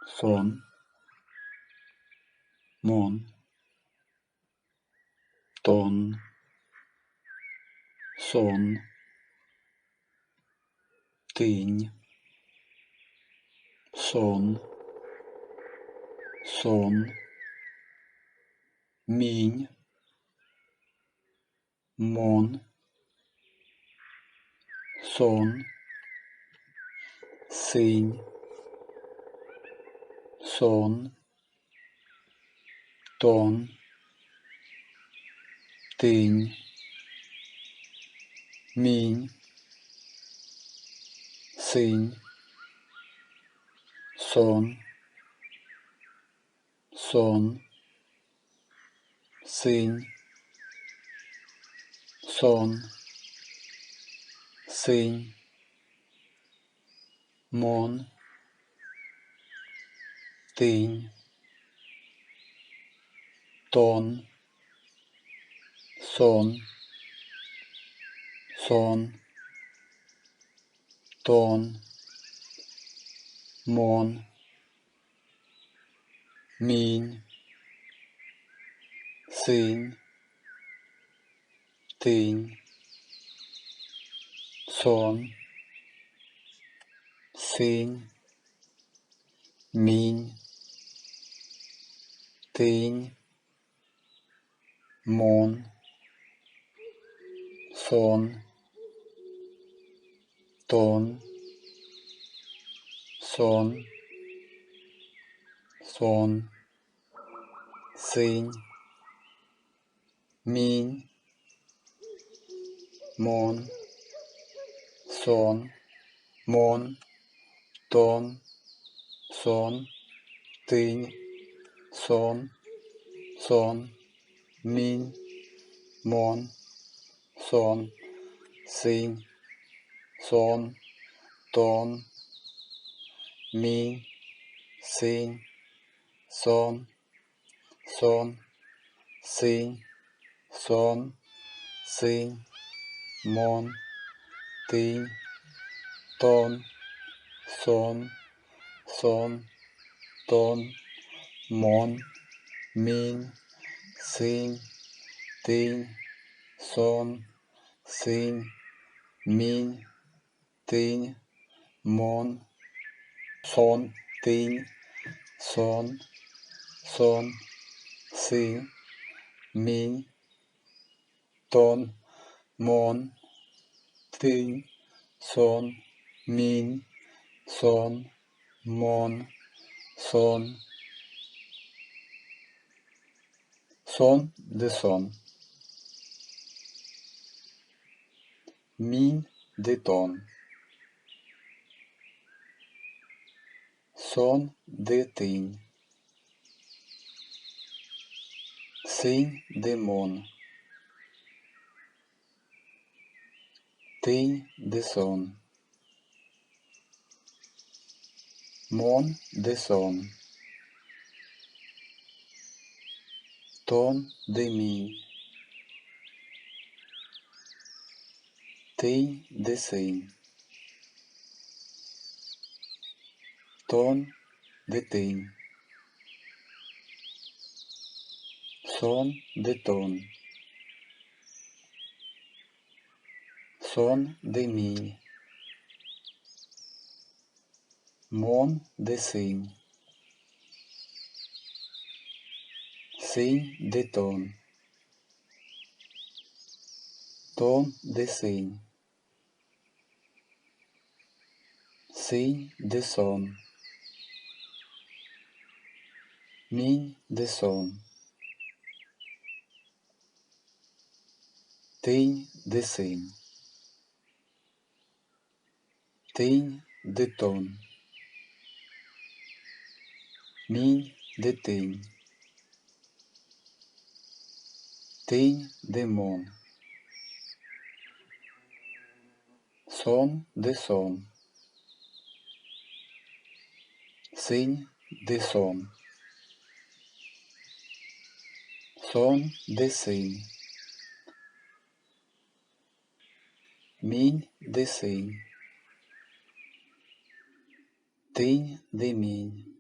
сон, мон, тон, сон, тинь, сон, сон, мінь, мон, сон, синь, сон, тон, тинь, мінь, синь, сон, сон, синь, сон, синь, мон, тинь, тон, сон, сон, тон, мон, мінь, синь, тинь, сон, синь, мінь, тинь, мон, сон, тон, сон, сон, синь, мінь, мон, сон, мон, тон, сон, тинь, сон, сон, мінь, мон, сон, синь, сон, тон, мінь, синь, сон, сон, синь, сон, синь, мон, тинь, тон, сон, сон, тон, мон, мінь, синь, тинь, сон, синь, мінь, тинь, мон, сон, тинь, сон, сон, синь, мінь, тон, мон, тинь, сон, мінь, сон, мон, сон, сон, де сон, мінь, де тон, сон, де тинь, синь, де мон, тинь, де сон, мон, де сон, тон, де мінь, тинь, де синь, тон, де тинь, сон, де тон, сон, де мінь, мон, де синь, синь, де тон, тон, де синь, синь, де сон, мінь, де сон, тинь, де синь, тинь, де тон, мінь, де тинь, тинь, де мон, сон, де сон, синь, де сон, сон, де синь, мінь, де синь, тинь, де мінь.